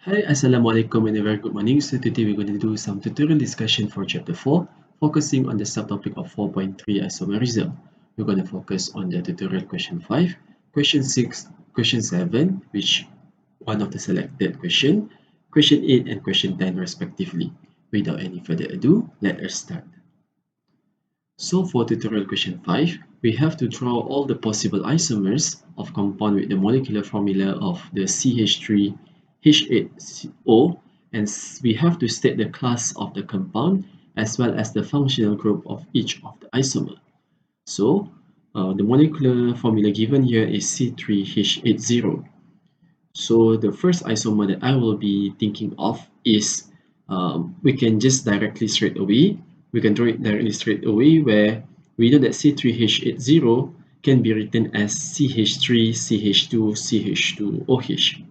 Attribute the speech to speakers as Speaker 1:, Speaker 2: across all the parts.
Speaker 1: Hi, Assalamualaikum and a very good morning. So today we're going to do some tutorial discussion for chapter 4, focusing on the subtopic of 4.3 isomerism. We're going to focus on the tutorial question 5, question 6, question 7, which one of the selected question 8 and question 10 respectively. Without any further ado, let us start. So for tutorial question 5, we have to draw all the possible isomers of compound with the molecular formula of the CH3H8O, and we have to state the class of the compound as well as the functional group of each of the isomer. So the molecular formula given here is C3H80. So the first isomer that I will be thinking of is we can just directly straight away. We can draw it directly straight away where we know that C3H80 can be written as CH3CH2CH2OH.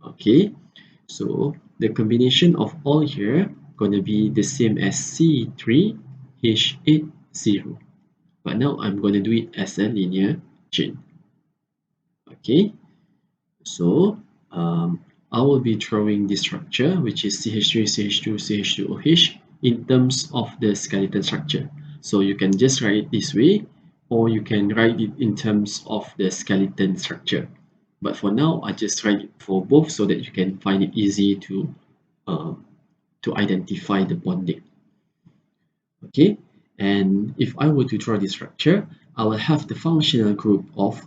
Speaker 1: Okay, so the combination of all here gonna be the same as C3H80. But now I'm gonna do it as a linear chain. Okay. So I will be drawing this structure, which is CH3, CH2, CH2OH in terms of the skeleton structure. So you can just write it this way, or you can write it in terms of the skeleton structure. But for now, I just write it for both so that you can find it easy to identify the bonding. Okay, and if I were to draw this structure, I will have the functional group of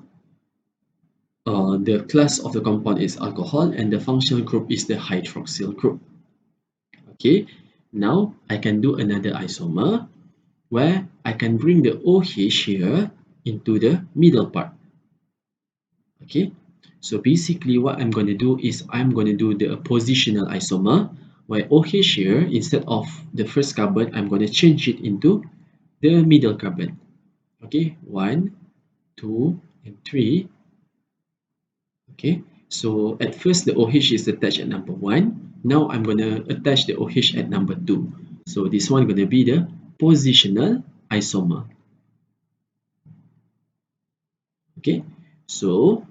Speaker 1: the class of the compound is alcohol and the functional group is the hydroxyl group. Okay, now I can do another isomer where I can bring the OH here into the middle part. Okay, so basically what I'm going to do is I'm going to do the positional isomer where OH here, instead of the first carbon, I'm going to change it into the middle carbon. Okay, 1, 2, and 3. Okay, so at first the OH is attached at number 1. Now I'm going to attach the OH at number 2. So this one going to be the positional isomer. Okay, so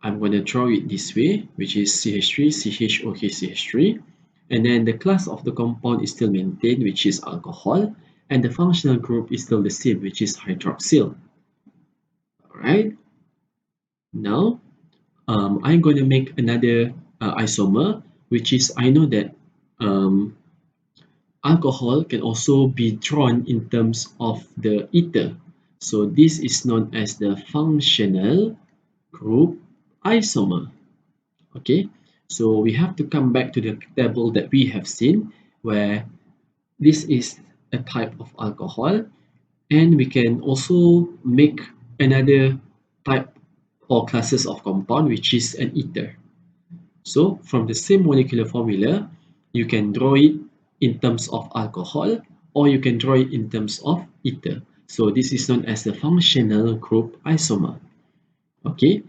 Speaker 1: I'm going to draw it this way, which is CH3, CHOH, CH3. And then the class of the compound is still maintained, which is alcohol. And the functional group is still the same, which is hydroxyl. Alright, now I'm going to make another isomer, which is I know that alcohol can also be drawn in terms of the ether. So this is known as the functional group isomer. Okay, so we have to come back to the table that we have seen where this is a type of alcohol, and we can also make another type or classes of compound, which is an ether. So from the same molecular formula, you can draw it in terms of alcohol or you can draw it in terms of ether. So this is known as the functional group isomer. Okay,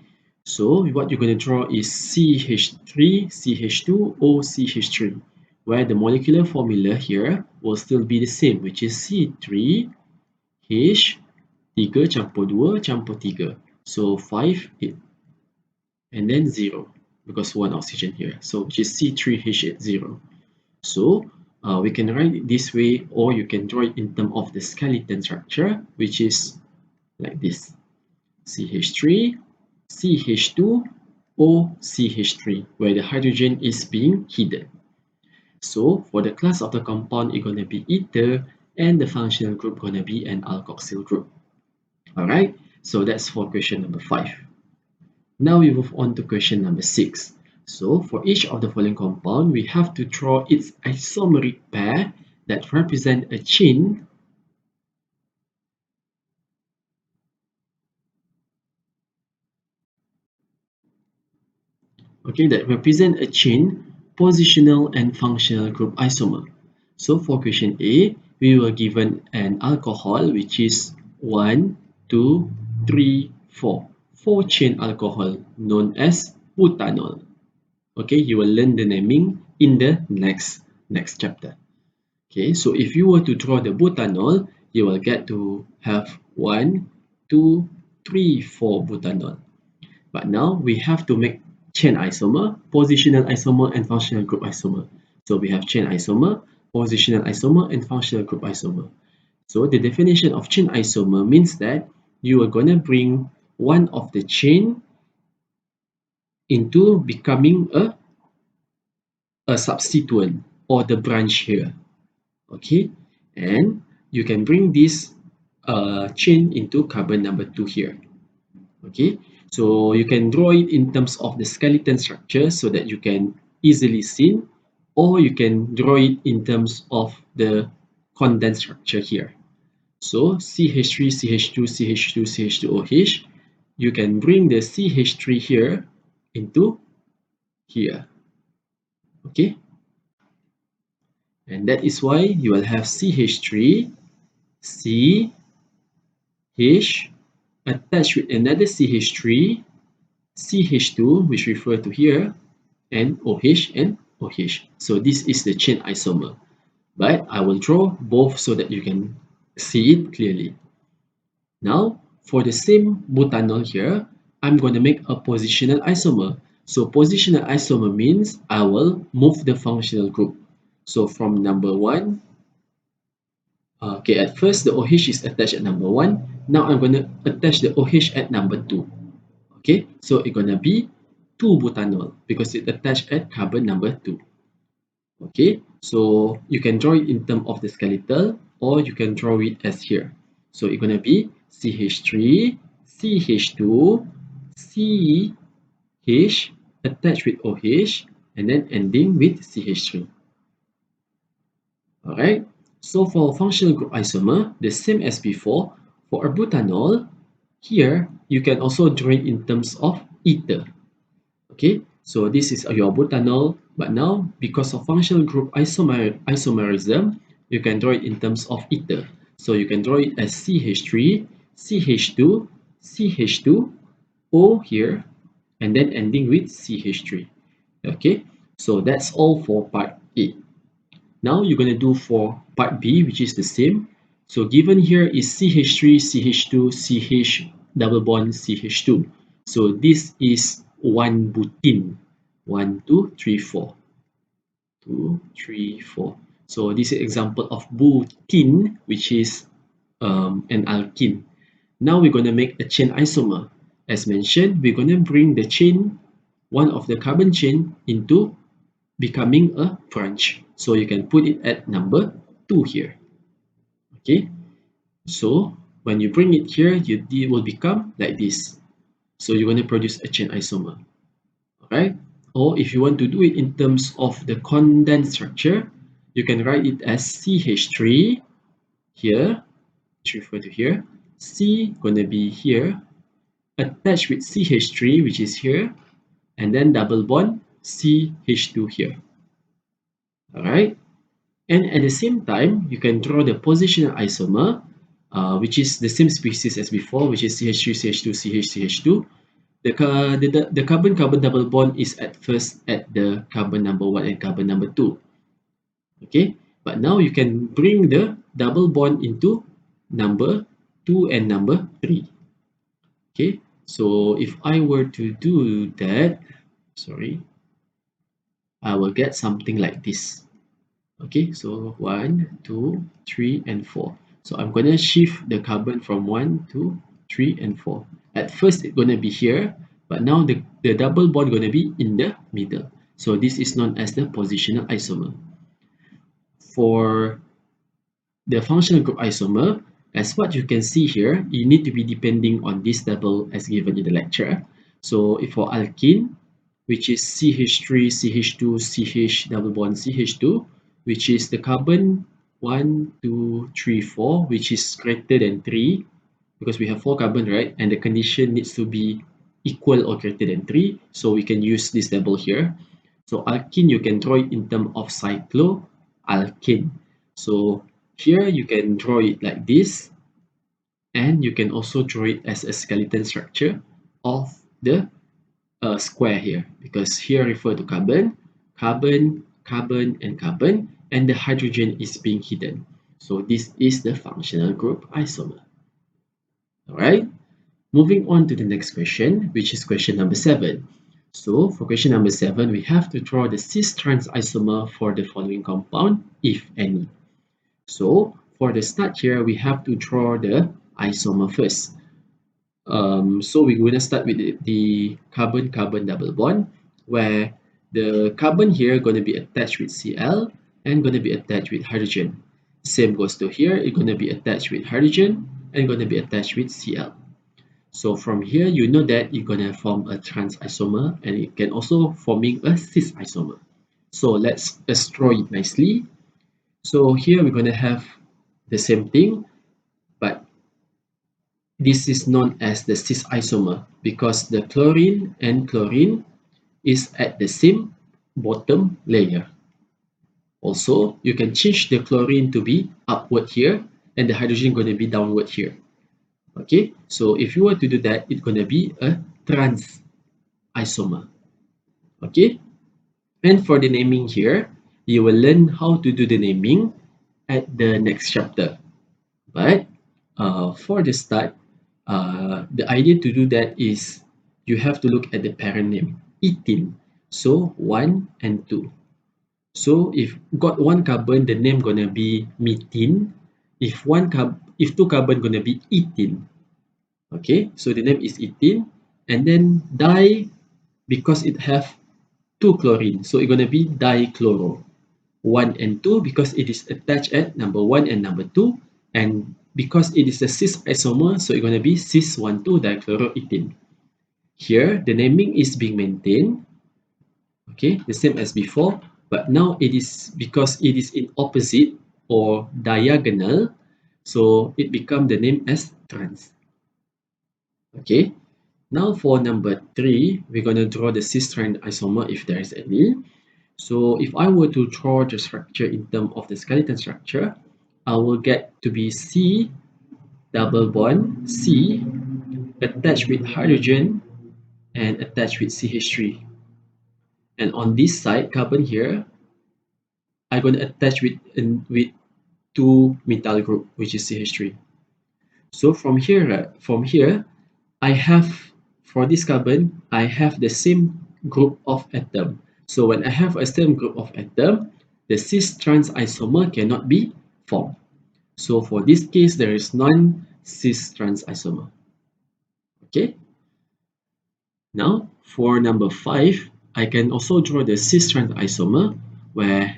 Speaker 1: so what you're going to draw is CH3, CH2, or CH3, where the molecular formula here will still be the same, which is C3, H3 campur 2 campur 3. So 5, 8, and then 0, because one oxygen here. So which is C3H80. So we can write it this way, or you can draw it in terms of the skeleton structure, which is like this: CH3, CH2, or CH3, where the hydrogen is being hidden. So for the class of the compound, it's going to be ether, and the functional group going to be an alkoxyl group. Alright, so that's for question number 5. Now we move on to question number 6. So for each of the following compound, we have to draw its isomeric pair that represent a chain that represent a chain, positional and functional group isomer. So for question A, we were given an alcohol which is 1, 2, 3, 4. 4-chain alcohol known as butanol. Okay, you will learn the naming in the next chapter. Okay, so if you were to draw the butanol, you will get to have 1, 2, 3, 4 butanol. But now we have to make chain isomer, positional isomer, and functional group isomer. So we have chain isomer, positional isomer, and functional group isomer. So the definition of chain isomer means that you are going to bring one of the chain into becoming a substituent or the branch here. Okay, and you can bring this chain into carbon number 2 here. Okay, so you can draw it in terms of the skeleton structure so that you can easily see, or you can draw it in terms of the condensed structure here. So CH3, CH2, CH2, CH2OH, you can bring the CH3 here into here. Okay, and that is why you will have CH3, CH attached with another CH3, CH2, which refer to here, and OH and OH. So this is the chain isomer. But I will draw both so that you can see it clearly. Now, for the same butanol here, I'm going to make a positional isomer. So positional isomer means I will move the functional group. So from number 1, okay, at first the OH is attached at number 1. Now I'm going to attach the OH at number 2. Okay, so it's going to be 2-butanol because it attached at carbon number 2. Okay, so you can draw it in terms of the skeletal or you can draw it as here. So it's going to be CH3, CH2, CH attached with OH and then ending with CH3. Alright, so for functional group isomer, the same as before, for a butanol, here you can also draw it in terms of ether. Okay, so this is your butanol, but now because of functional group isomerism, you can draw it in terms of ether. So you can draw it as CH3, CH2, CH2, O here, and then ending with CH3. Okay, so that's all for part A. Now you're going to do for part B, which is the same. So given here is CH3, CH2, CH double bond CH2. So this is one butene. 1, 2, 3, 4. 2, 3, 4. So this is example of butene, which is an alkene. Now we're going to make a chain isomer. As mentioned, we're going to bring the chain, one of the carbon chain into becoming a branch. So you can put it at number 2 here. Okay, so when you bring it here, it will become like this. So you're going to produce a chain isomer. Alright, or if you want to do it in terms of the condensed structure, you can write it as CH3 here, which refer to here, C going to be here, attached with CH3, which is here, and then double bond CH2 here. Alright, and at the same time, you can draw the positional isomer, which is the same species as before, which is CH3, CH2, CH, CH2. The carbon-carbon double bond is at first at the carbon number 1 and carbon number 2. Okay, but now you can bring the double bond into number 2 and number 3. Okay, so if I were to do that, sorry, I will get something like this. Okay, so 1, 2, 3, and 4. So I'm going to shift the carbon from 1, 2, 3, and 4. At first, it's going to be here, but now the double bond going to be in the middle. So this is known as the positional isomer. For the functional group isomer, as what you can see here, you need to be depending on this table as given in the lecture. So if for alkene, which is CH3, CH2, CH double bond CH2, which is the carbon 1, 2, 3, 4, which is greater than 3, because we have 4 carbon, right? And the condition needs to be equal or greater than 3, so we can use this table here. So alkene, you can draw it in terms of cycloalkane. So here you can draw it like this, and you can also draw it as a skeleton structure of the square here, because here refer to carbon, carbon, carbon, and carbon, and the hydrogen is being hidden. So this is the functional group isomer. All right, moving on to the next question, which is question number 7. So for question number 7, we have to draw the cis-trans isomer for the following compound, if any. So for the start here, we have to draw the isomer first. So we're going to start with the carbon-carbon double bond, where the carbon here going to be attached with Cl and going to be attached with hydrogen. Same goes to here, it's going to be attached with hydrogen and going to be attached with Cl. So from here, you know that you're going to form a trans isomer and it can also forming a cis isomer. So let's draw it nicely. So here we're going to have the same thing, but this is known as the cis isomer because the chlorine and chlorine is at the same bottom layer. Also, you can change the chlorine to be upward here and the hydrogen going to be downward here. Okay, so if you were to do that, it's going to be a trans isomer. Okay, and for the naming here, you will learn how to do the naming at the next chapter. But for the start, the idea to do that is you have to look at the parent name, ethene. So 1 and 2. So if got one carbon, the name gonna be methane. If two carbon gonna be ethene. Okay, so the name is ethene, and then di because it have two chlorine, so it's gonna be dichloro. 1 and 2 because it is attached at number 1 and number 2, and because it is a cis isomer, so it's going to be cis 1,2 dichloroethene. Here the naming is being maintained, okay, the same as before, but now it is because it is in opposite or diagonal, so it become the name as trans. Okay, now for number 3, we're going to draw the cis-trans isomer if there is any. So if I were to draw the structure in terms of the skeleton structure, I will get to be C double bond C attached with hydrogen and attached with CH3. And on this side, carbon here, I'm going to attach with two methyl group, which is CH3. So from here, I have for this carbon, I have the same group of atom. So when I have a same group of atom, the cis-trans isomer cannot be formed. So for this case, there is non-cis-trans isomer. Okay. Now for number 5, I can also draw the cis-trans isomer where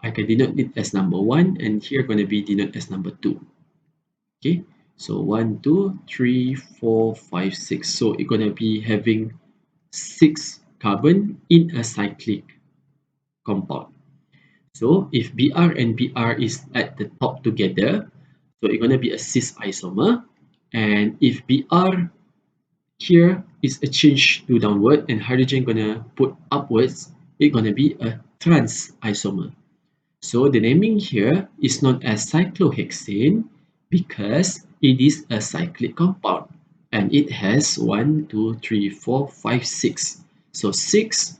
Speaker 1: I can denote it as number 1 and here going to be denoted as number 2. Okay. So 1, 2, 3, 4, 5, 6. So it's going to be having 6 carbon in a cyclic compound. So if Br and Br is at the top together, so it's going to be a cis isomer. And if Br here is a change to downward and hydrogen going to put upwards, it's going to be a trans isomer. So the naming here is known as cyclohexane because it is a cyclic compound and it has 1, 2, 3, 4, 5, 6. So 6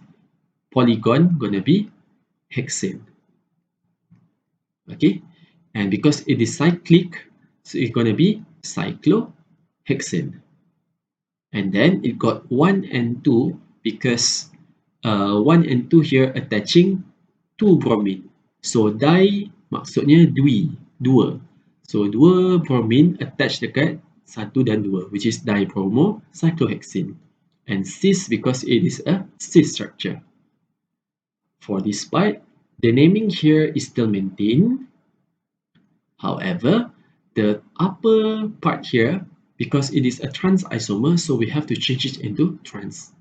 Speaker 1: polygon gonna be hexane. Okay, and because it is cyclic, so it's gonna be cyclohexane. And then it got 1 and 2 because 1 and 2 here attaching 2 bromine. So di maksudnya dua. So dua bromine attach dekat 1 dan 2, which is dibromo cyclohexane. And cis because it is a cis structure. For this part, the naming here is still maintained. However, the upper part here, because it is a trans isomer, so we have to change it into trans.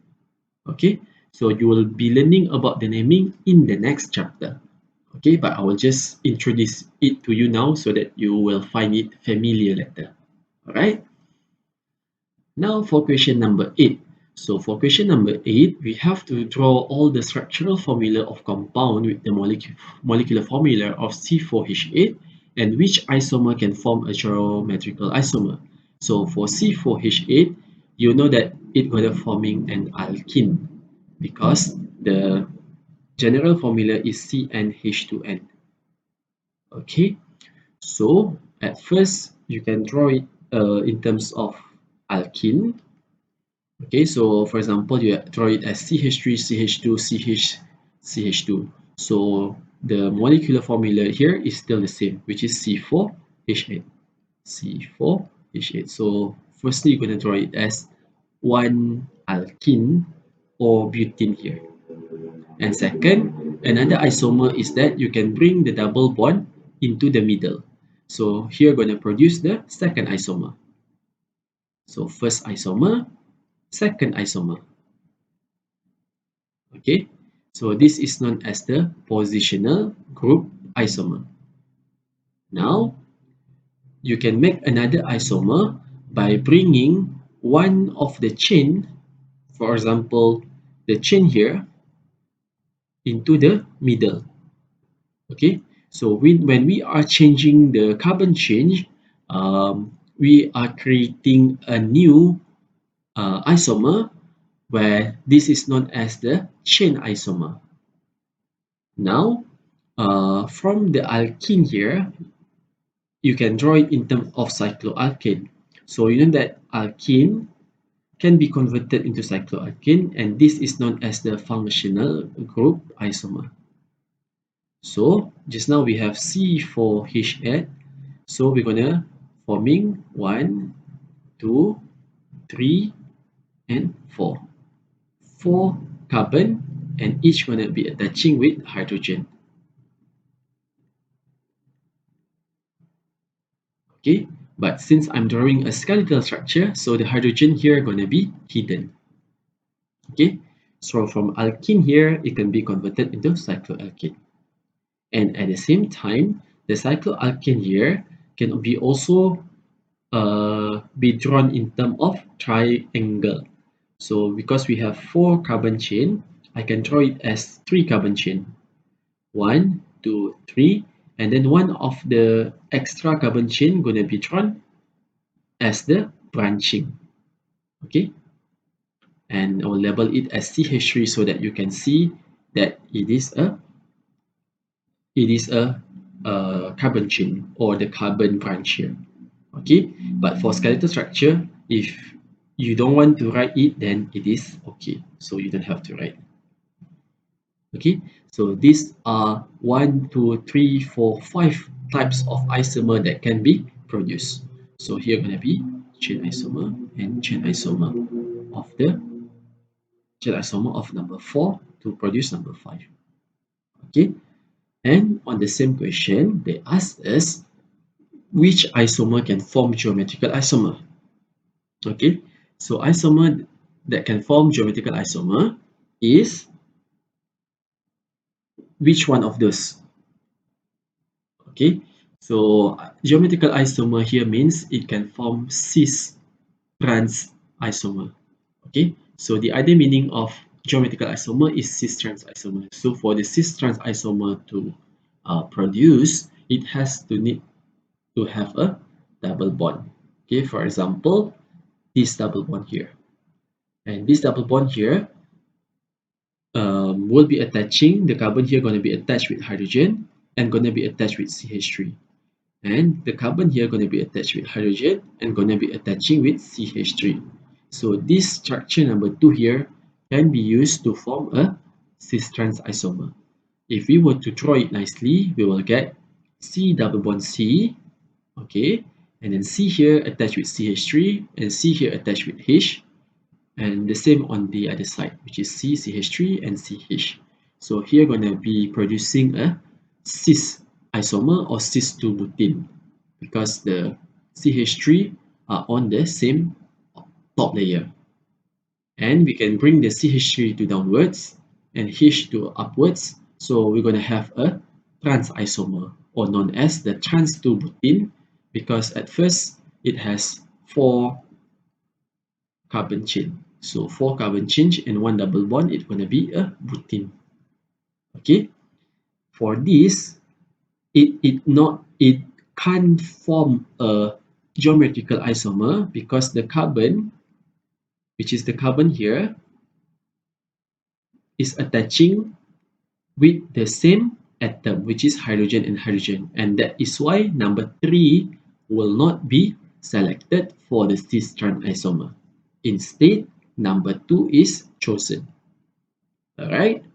Speaker 1: Okay, so you will be learning about the naming in the next chapter. Okay, but I will just introduce it to you now so that you will find it familiar later. All right. Now for question number 8. So for question number 8, we have to draw all the structural formula of compound with the molecular formula of C4H8 and which isomer can form a geometrical isomer. So for C4H8, you know that it will be forming an alkene because the general formula is CnH2n. Okay, so at first you can draw it in terms of alkene. Okay, so for example, you draw it as CH3, CH2, CH2. So the molecular formula here is still the same, which is C4H8. C4H8. So firstly, you're going to draw it as one alkene or butene here. And second, another isomer is that you can bring the double bond into the middle. So here, going to produce the second isomer. So first isomer, second isomer. Okay, so this is known as the positional group isomer. Now, you can make another isomer by bringing one of the chain, for example, the chain here, into the middle. Okay, so when we are changing the carbon change, we are creating a new isomer where this is known as the chain isomer. Now, from the alkene here, you can draw it in terms of cycloalkane. So you know that alkene can be converted into cycloalkane, and this is known as the functional group isomer. So just now we have C4H8. So we're gonna forming 1, 2, 3, and 4. 4 carbon, and each gonna be attaching with hydrogen. Okay, but since I'm drawing a skeletal structure, so the hydrogen here gonna be hidden. Okay, so from alkene here, it can be converted into cycloalkane. And at the same time, the cycloalkane here can be also be drawn in terms of triangle. So because we have 4 carbon chain, I can draw it as 3 carbon chain. 1, 2, 3, and then one of the extra carbon chain gonna be drawn as the branching. Okay, and I will label it as CH3 so that you can see that it is a carbon chain or the carbon branch here. Okay, but for skeletal structure, if you don't want to write it, then it is okay, so you don't have to write. Okay, so these are 1, 2, 3, 4, 5 types of isomer that can be produced. So here gonna be chain isomer and chain isomer of the chain isomer of number 4 to produce number 5. Okay, and on the same question, they asked us which isomer can form geometrical isomer. Okay, so isomer that can form geometrical isomer is which one of those? Okay, so geometrical isomer here means it can form cis-trans isomer. Okay, so the other meaning of geometrical isomer is cis-trans isomer. So for the cis-trans isomer to produce, it has to need to have a double bond. Okay, for example, this double bond here, and this double bond here will be attaching the carbon here going to be attached with hydrogen and going to be attached with CH3, and the carbon here going to be attached with hydrogen and going to be attaching with CH3. So this structure number 2 here can be used to form a cis-trans isomer. If we were to draw it nicely, we will get C double bond C, okay, and then C here attached with CH3 and C here attached with H, and the same on the other side, which is CH3 and CH. So here going to be producing a cis isomer or cis-2 butene because the CH3 are on the same top layer. And we can bring the CH3 to downwards and H to upwards. So we're going to have a trans isomer, or known as the trans-2 butene, because at first it has 4 carbon chain. So 4 carbon chain and 1 double bond, it's going to be a butene. Okay, for this, it can't form a geometrical isomer because the carbon, which is the carbon here, is attaching with the same atom, which is hydrogen and hydrogen, and that is why number 3 will not be selected for the cis-trans isomer. Instead, number 2 is chosen. Alright,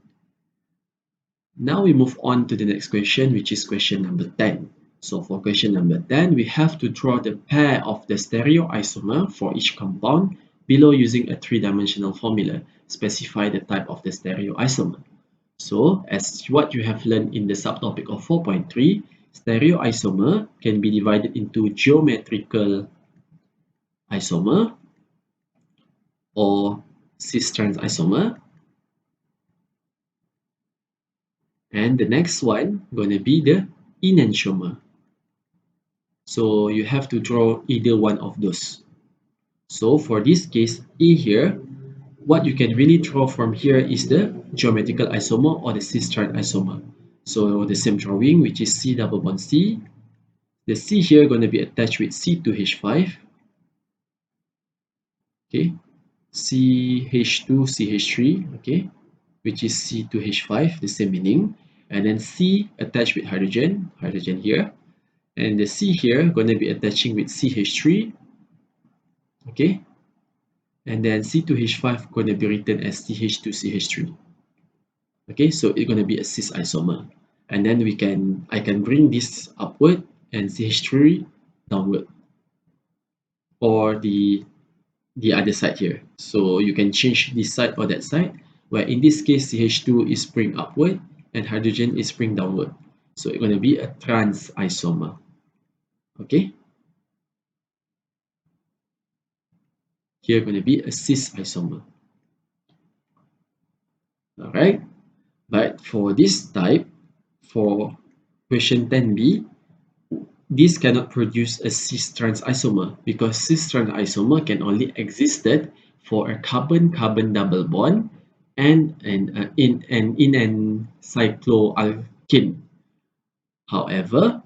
Speaker 1: now we move on to the next question, which is question number 10. So for question number 10, we have to draw the pair of the stereoisomer for each compound below using a three-dimensional formula. Specify the type of the stereoisomer. So as what you have learned in the subtopic of 4.3, stereoisomer can be divided into geometrical isomer or cis-trans isomer. And the next one gonna be the enantiomer. So you have to draw either one of those. So for this case A here, what you can really draw from here is the geometrical isomer or the cis-trans isomer. So the same drawing, which is C double bond C. The C here gonna be attached with C2H5. Okay, CH2CH3, okay, which is C2H5, the same meaning. And then C attached with hydrogen here. And the C here gonna be attaching with CH3, okay. And then C2H5 gonna be written as CH2CH3. Okay, so it's gonna be a cis isomer. And then I can bring this upward and CH3 downward, or the other side here. So you can change this side or that side, where in this case CH2 is spring upward and hydrogen is spring downward. So it's going to be a trans isomer. Okay, here going to be a cis isomer. All right, but for this type, for question 10b, this cannot produce a cis-trans isomer because cis-trans isomer can only existed for a carbon-carbon double bond and in an cycloalkene. However,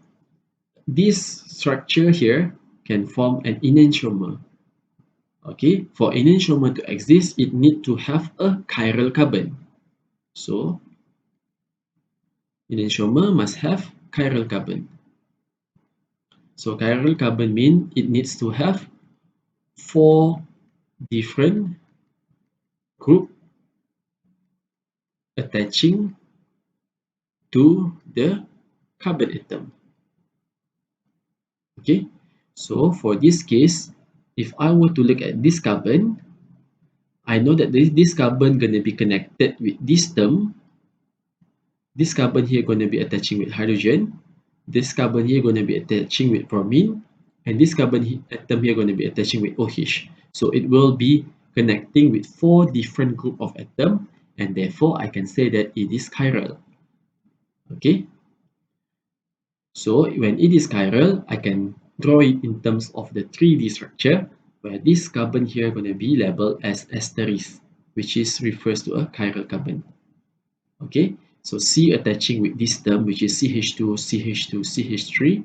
Speaker 1: this structure here can form an enantiomer. Okay, for enantiomer to exist, it need to have a chiral carbon. So enantiomer must have chiral carbon. So chiral carbon means it needs to have 4 different group attaching to the carbon atom. Okay, so for this case, if I were to look at this carbon, I know that this carbon gonna be connected with this term. This carbon here gonna be attaching with hydrogen. This carbon here gonna be attaching with bromine, and this carbon atom here gonna be attaching with OH. So it will be connecting with 4 different group of atom, and therefore I can say that it is chiral. Okay, so when it is chiral, I can draw it in terms of the 3D structure, where this carbon here going to be labeled as esteris, which is refers to a chiral carbon. Okay, so C attaching with this term, which is CH2, CH2, CH3.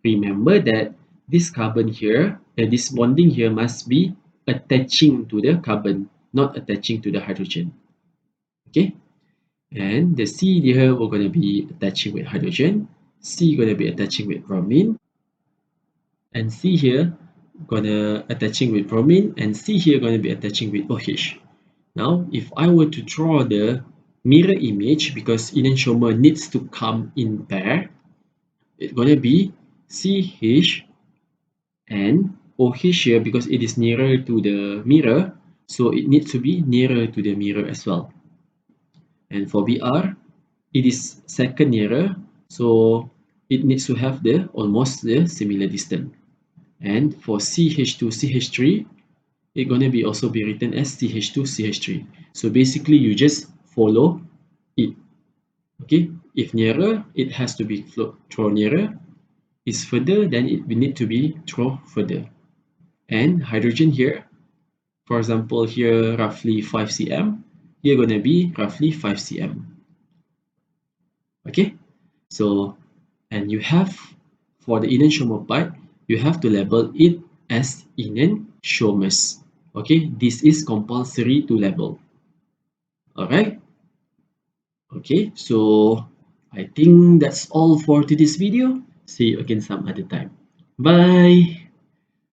Speaker 1: Remember that this carbon here, this bonding here must be attaching to the carbon, not attaching to the hydrogen. Okay, and the C here we're going to be attaching with hydrogen, C going to be attaching with bromine, and C here gonna attaching with bromine, and C here going to be attaching with OH. Now, if I were to draw the mirror image, because enantiomer needs to come in pair, it's going to be CH and OH here, because it is nearer to the mirror, so it needs to be nearer to the mirror as well. And for Br, it is second nearer, so it needs to have the almost the similar distance. And for CH2 CH3, it's gonna be also be written as CH2 CH3. So basically you just follow it. Okay, if nearer, it has to be drawn nearer. Is further, then it will need to be drawn further. And hydrogen here, for example, here roughly 5 cm, here gonna be roughly 5 cm. Okay, so and you have for the enantiomer part, you have to label it as enantiomers. Okay, this is compulsory to label. All right, okay, so I think that's all for today's video. See you again some other time. Bye.